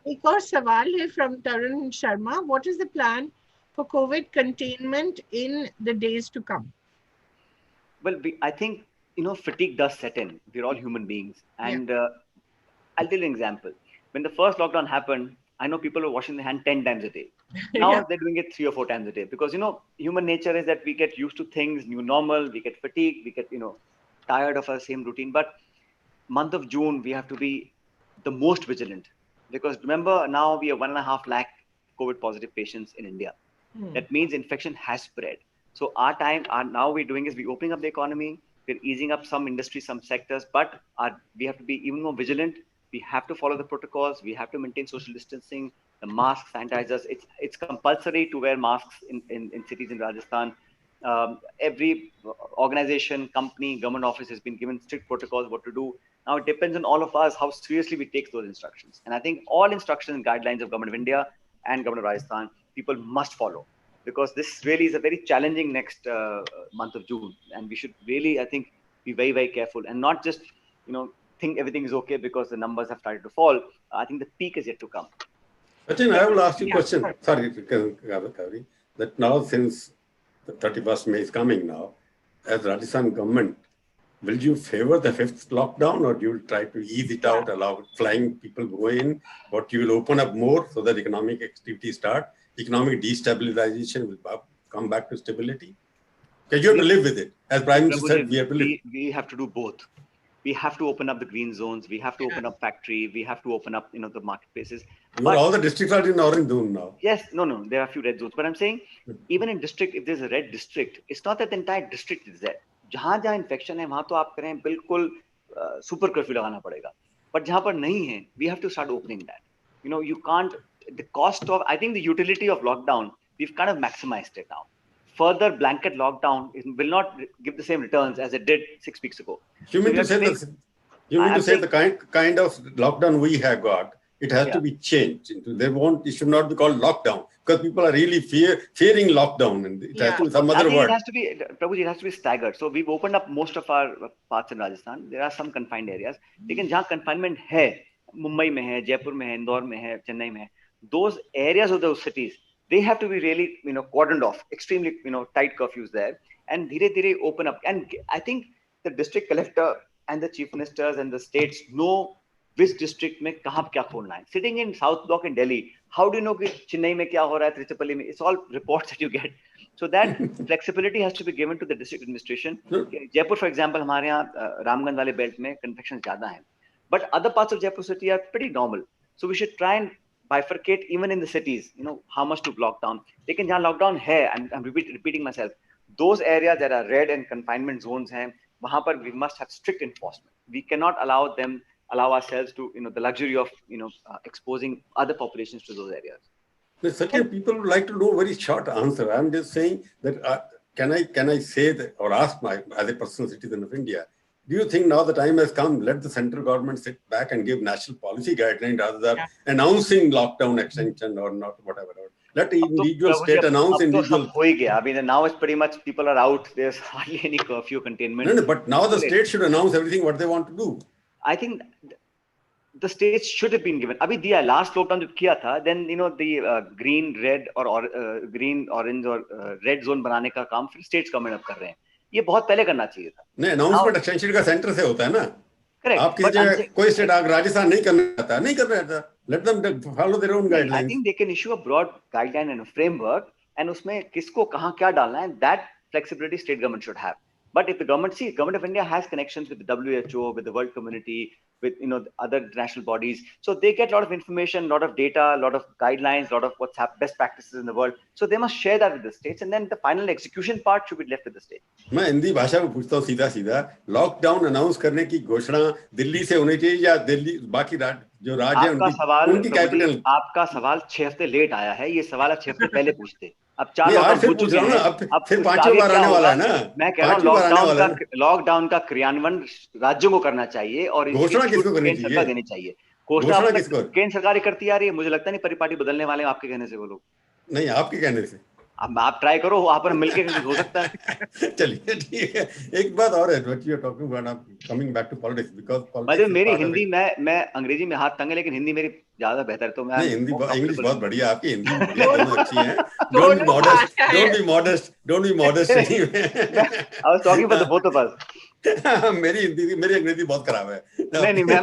A: एक और सवाल है from Tarun Sharma. What is the plan for COVID containment in the days to come?
B: Well, I think, fatigue does set in. We're all human beings. And I'll tell you an example. When the first lockdown happened, I know people were washing their hands 10 times a day. Now they're doing it 3 or 4 times a day, because, human nature is that we get used to things, new normal, we get fatigued, we get, tired of our same routine. But month of June, we have to be the most vigilant, because remember, now we have 1.5 lakh COVID positive patients in India. That means infection has spread. So now we're doing is we're opening up the economy, we're easing up some industries, some sectors, but we have to be even more vigilant. We have to follow the protocols. We have to maintain social distancing, the masks, sanitizers. It's compulsory to wear masks in cities in Rajasthan. Every organization, company, government office has been given strict protocols what to do. Now it depends on all of us how seriously we take those instructions. And I think all instructions and guidelines of Government of India and Government of Rajasthan, people must follow, because this really is a very challenging next month of June. And we should really, I think, be very, very careful and not just, think everything is okay because the numbers have started to fall. I think the peak is yet to come.
C: Sachin, I will ask you a question. Sorry, Cavalry, that now since the 31st May is coming now, as Rajasthan government, will you favor the fifth lockdown, or you will try to ease it out, allow flying people go in, but you will open up more so that economic activity start, economic destabilization will come back to stability? Because you have to live with it. As Prime Minister said, we have to live.
B: We have to do both. We have to open up the green zones. We have to open up factory. We have to open up, the marketplaces.
C: But all the districts are in orange zone now.
B: Yes, no, there are a few red zones. But I'm saying, even in district, if there's a red district, it's not that the entire district is there. जहाँ जहाँ infection है, वहाँ तो आप करें बिल्कुल super curfew लगाना पड़ेगा. But जहाँ पर नहीं है, we have to start opening that. You can't. The cost of, I think, the utility of lockdown, we've kind of maximized it now. Further blanket lockdown will not give the same returns as it did 6 weeks ago.
C: You mean to say the kind of lockdown we have got, it has to be changed. It should not be called lockdown, because people are really fearing lockdown, and it has to be some other word.
B: It has to be, Prabhuji, it has to be staggered. So we've opened up most of our parts in Rajasthan. There are some confined areas. लेकिन जहाँ confinement है, मुंबई में है, जयपुर में है, इंदौर में है, चेन्नई में है, those areas of those cities, they have to be really, cordoned off, extremely, tight curfews there, and dhire dhire open up. And I think the district collector and the chief ministers and the states know which district में कहाँ क्या खोलना है. Sitting in South Block in Delhi, how do you know कि चेन्नई में क्या हो रहा है, त्रिचुपल्ली में? It's all reports that you get. So that flexibility has to be given to the district administration. Jaipur, for example, हमारे यहाँ रामगंज वाले बेल्ट में infections ज़्यादा हैं, but other parts of Jaipur city are pretty normal. So we should try and bifurcate even in the cities, how much to lock down. लेकिन जहाँ lockdown है, I'm repeating myself, those areas that are red and confinement zones हैं, वहाँ पर we must have strict enforcement. We cannot allow ourselves to, the luxury of, exposing other populations to those areas.
C: Certain people would like to know a very short answer. I'm just saying that can I say that, or ask as a personal citizen of India, do you think now the time has come, let the central government sit back and give national policy guidelines rather than announcing lockdown extension or not, whatever. Let the individual state announce individual.
B: I mean, now it's pretty much people are out. There's hardly any curfew containment.
C: No, but now the state should announce everything what they want to do.
B: I think the states should have been given. Abhi diya last lockdown jo kiya tha, then the green, red or green, orange or red zone बनाने का काम फिर states government अब कर रहे हैं. ये बहुत पहले करना चाहिए था.
C: नहीं, announcement extension का center से होता है ना.
B: Correct.
C: आप किसी जगह कोई state राजस्थान नहीं करना चाहता. Let them follow their own guidelines.
B: I think they can issue a broad guideline and a framework, and उसमें किसको कहाँ क्या डालना है, that flexibility state government should have. But if the government of India has connections with the WHO, with the world community, with other international bodies, so they get a lot of information, a lot of data, a lot of guidelines, a lot of what's best practices in the world. So they must share that with the states, and then the final execution part should be left with the state.
C: मैं हिंदी भाषा में पूछता हूँ सीधा lockdown announce करने की घोषणा दिल्ली से होनी चाहिए या दिल्ली बाकी जो राज्य हैं उनकी कैपिटल?
B: आपका सवाल 6 हफ्ते लेट आया है. ये सवाल आप 6 हफ्ते पहले पूछते. अब 4
C: पूछ रहा हूँ ना, अब फिर 5वीं बार आने वाला है ना.
B: मैं कह रहा हूँ लॉकडाउन का क्रियान्वयन राज्यों को करना चाहिए और
C: घोषणा किसको करनी चाहिए?
B: देनी चाहिए. घोषणा केंद्र सरकार करती आ रही है. मुझे लगता नहीं परिपाटी बदलने वाले हैं आपके कहने से वो लोग.
C: नहीं, आपके कहने से.
B: अब आप ट्राई करो, वहां पर मिलके हो सकता है.
C: चलिए ठीक है. एक बात और है, what you are talking about, coming back to politics, because politics.
B: मेरी हिंदी मैं अंग्रेजी में हाथ तंग है, लेकिन हिंदी मेरी ज्यादा बेहतर है, तो मैं
C: इंग्लिश बहुत बढ़िया. आपकी हिंदी दोनों अच्छी है. Don't be modest.
B: I was talking about the both of us.
C: मेरी अंग्रेजी बहुत खराब है.
B: नहीं मैं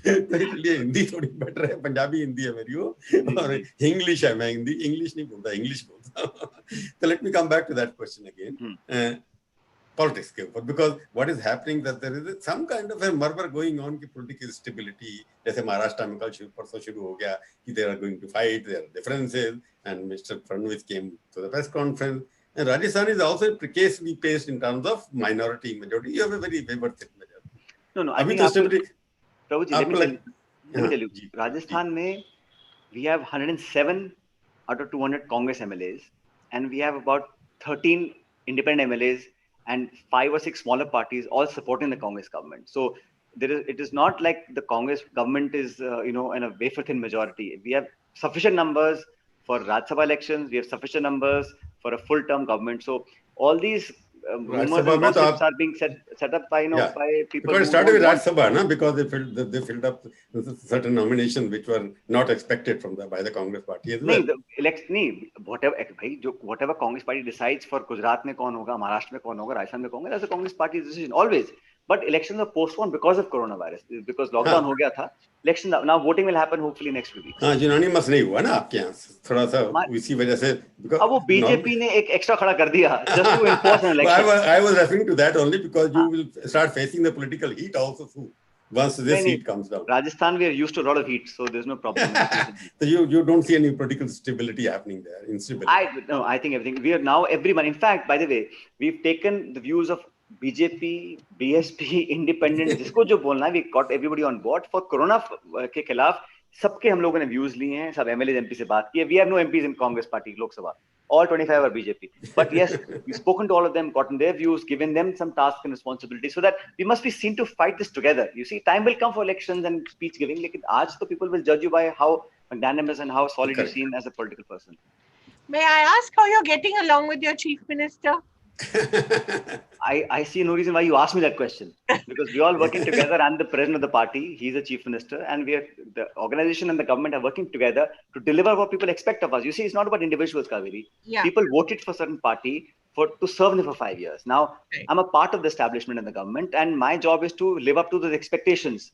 C: इसलिए हिंदी थोड़ी बेटर है. पंजाबी हिंदी है मेरी वो, और इंग्लिश है. मैं इंग्लिश नहीं बोलता, इंग्लिश बोलता हूँ. So let me come back to that question again. Politics के ऊपर, because what is happening that there is some kind of a murmur going on कि political stability, जैसे महाराष्ट्र में कल परसों शुरू हो गया कि they are going to fight, there are differences, and Mr. Fadnavis came to the press conference. And Rajasthan is also precariously placed in terms of minority majority. You have a very favored majority.
B: No, I think Prabhuji, let me tell you, Rajasthan mein, we have 107 out of 200 Congress MLAs, and we have about 13 independent MLAs and 5 or 6 smaller parties all supporting the Congress government. So it is not like the Congress government is, in a wafer thin majority. We have sufficient numbers for Rajya Sabha elections. We have sufficient numbers for a full term government. So all these rumors
C: Sabha
B: and
C: mein to
B: gossips
C: aap-
B: are being set up by
C: yeah,
B: by people
C: because it
B: who
C: started
B: don't
C: with Raj
B: want.
C: Sabha, na? Because they filled up certain nominations which were not expected by the Congress party as well.
B: नहीं election नहीं whatever भाई जो whatever Congress party decides for Gujarat में कौन होगा, महाराष्ट्र में कौन होगा, राजस्थान में कौन होगा, that's the Congress party's decision always. But elections were postponed because of coronavirus, because lockdown
C: हाँ
B: हो गया था. Election now voting will happen hopefully next few weeks.
C: हाँ यूनानिमस नहीं हुआ ना आपके यहाँ थोड़ा सा
B: हमारे
C: इसी वजह से
B: अब वो
C: नॉर्म
B: बीजेपी ने एक एक्स्ट्रा खड़ा कर दिया just to enforce an election.
C: I was referring to that only because you
B: हाँ,
C: will start facing the political heat also soon once
B: नहीं
C: this
B: नहीं
C: heat comes down.
B: Rajasthan we are used to a lot of heat, so there's no problem.
C: So you don't see any political stability happening there, instability.
B: I think everything. We are now everyone. In fact, by the way, we've taken the views of BJP, BSP, Independent. जिसको जो बोलना है, we got everybody on board for Corona के खिलाफ. सबके हम लोगों ने views लिए हैं. सब MLAs MP से बात की है. We have no MPs in Congress Party, Lok Sabha. All 25 are BJP. But yes, we've spoken to all of them, gotten their views, given them some tasks and responsibilities, so that we must be seen to fight this together. You see, time will come for elections and speech giving. लेकिन आज तो people will judge you by how magnanimous and how solid you
C: Correct.
B: seem as a political person.
A: May I ask how you're getting along with your chief minister?
B: I see no reason why you asked me that question, because we're all working together. I'm the president of the party, he's the chief minister, and the organization and the government are working together to deliver what people expect of us. You see, it's not about individuals, Cavalry.
A: Yeah.
B: People voted for a certain party to serve them for 5 years. Now,
A: Right.
B: I'm a part of the establishment and the government, and my job is to live up to those expectations.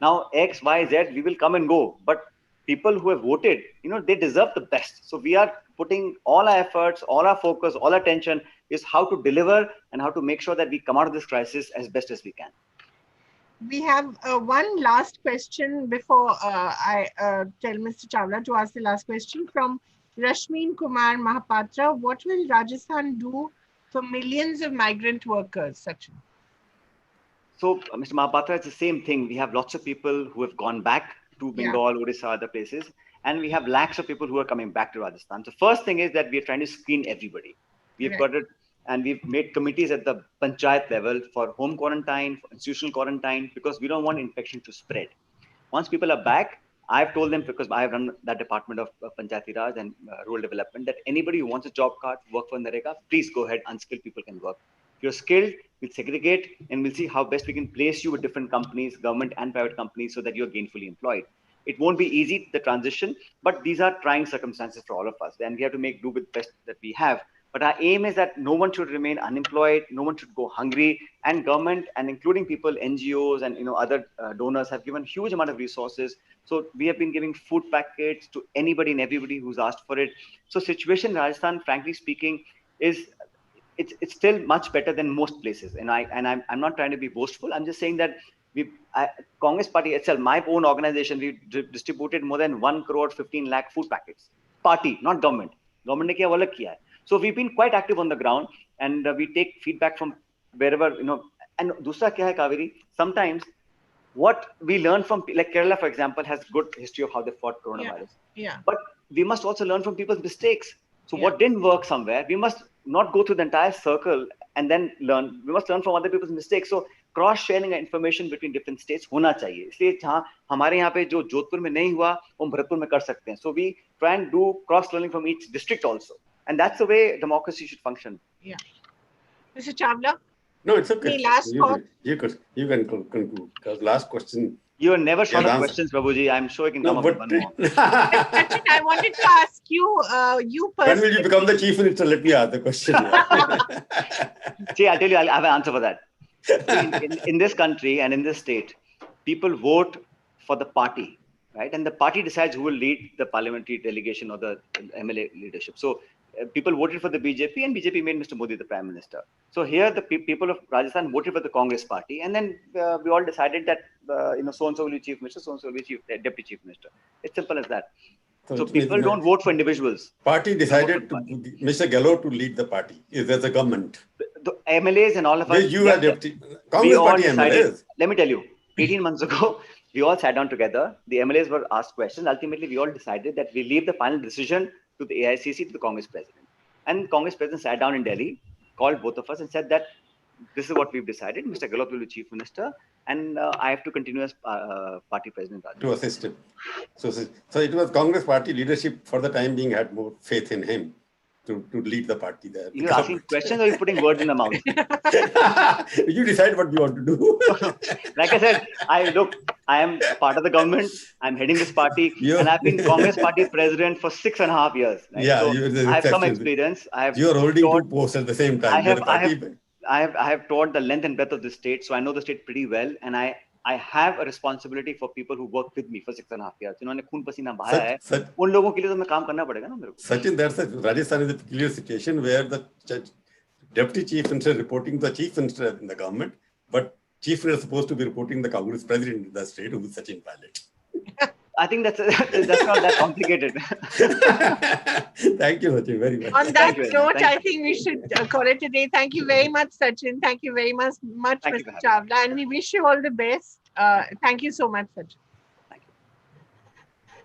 B: Now, X, Y, Z, we will come and go, but people who have voted, they deserve the best. So we are putting all our efforts, all our focus, all our attention is how to deliver and how to make sure that we come out of this crisis as best as we can.
A: We have one last question before I tell Mr. Chawla to ask the last question from Rashmin Kumar Mahapatra. What will Rajasthan do for millions of migrant workers, Sachin?
B: So, Mr. Mahapatra, it's the same thing. We have lots of people who have gone back to Bengal, Odisha, other places, and we have lakhs of people who are coming back to Rajasthan. So, first thing is that we are trying to screen everybody. We've
A: Right.
B: got it, and we've made committees at the panchayat level for home quarantine, for institutional quarantine, because we don't want infection to spread. Once people are back, I've told them, because I have run that department of Panchayati Raj and rural development, that anybody who wants a job card, work for Narega, please go ahead. Unskilled people can work. If you're skilled, we'll segregate and we'll see how best we can place you with different companies, government and private companies, so that you're gainfully employed. It won't be easy, the transition, but these are trying circumstances for all of us, and we have to make do with the best that we have. But our aim is that no one should remain unemployed, no one should go hungry, and government, and including people, NGOs and other donors, have given huge amount of resources. So we have been giving food packets to anybody and everybody who's asked for it. So situation in Rajasthan, frankly speaking, is it's still much better than most places. And I'm not trying to be boastful. I'm just saying that Congress Party itself, my own organization, we distributed more than 1 crore 15 lakh food packets. Party, not government. Government ने क्या वो अलग किया है. So we've been quite active on the ground, and we take feedback from wherever. And दूसरा क्या है, Kaveri? Sometimes what we learn from, like Kerala, for example, has good history of how they fought coronavirus.
A: Yeah.
B: But we must also learn from people's mistakes. So
A: Yeah.
B: what didn't work somewhere, we must not go through the entire circle and then learn. We must learn from other people's mistakes. So cross sharing information between different states होना चाहिए. इसलिए जहाँ हमारे यहाँ पे जो जोधपुर में नहीं हुआ वो भरतपुर में कर सकते हैं. So we try and do cross learning from each district also, and that's the way democracy should function.
A: Yeah. Mr. Chawla?
C: No, it's okay.
A: Any last thought?
C: You can conclude, because last question.
B: You are never short of
C: answer.
B: questions, Prabhuji. I'm sure you can come
C: No,
B: up with
C: but
B: one more.
A: Sachin, I wanted to ask you, you
C: when will
A: personally.
C: you become the chief minister? Let me ask the question.
B: See, I'll tell you, I'll have an answer for that. In this country and in this state, people vote for the party, right? And the party decides who will lead the parliamentary delegation or the MLA leadership. So people voted for the BJP, and BJP made Mr. Modi the prime minister. So here the people of Rajasthan voted for the Congress party, and then we all decided that so and so will be chief minister, so and so will be deputy chief minister. It's simple as that. So people don't vote for individuals.
C: Party decided to Mr. Gehlot to lead the party. Is there a government?
B: The MLAs and all of us.
C: You are deputy. Congress party MLAs.
B: Let me tell you, 18 months ago, we all sat down together. The MLAs were asked questions. Ultimately, we all decided that we leave the final decision to the AICC, to the Congress president. And Congress president sat down in Delhi, called both of us and said that this is what we've decided. Mr. Gehlot will be chief minister, and I have to continue as party president.
C: To assist him. So it was Congress party leadership for the time being had more faith in him. to lead the party there.
B: You're asking questions or you're putting words in the mouth?
C: You decide what you want to do.
B: Like I said, I am part of the government. I'm heading this party, and I've been Congress Party president for 6.5 years. Right?
C: Yeah,
B: so
C: I
B: have some experience.
C: You are holding two posts at the same time.
B: I have toured the length and breadth of the state, so I know the state pretty well, and I have a responsibility for people who work with me for 6.5 years. जिन्होंने खून पसीना बहाया है, उन लोगों के लिए तो मैं काम करना पड़ेगा ना मेरे को.
C: Sachin, Rajasthan is a peculiar situation where the deputy chief minister is reporting the chief minister in the government, but chief minister is supposed to be reporting the Congress president in the state, who is Sachin Pilot.
B: I think that's not that complicated.
C: Thank you, Sachin, very much.
A: On that note, I think we should call it a day. Thank you very much, Sachin. Thank you very much, Mr. Chawla. And we wish you all the best. Thank you so much, Sachin.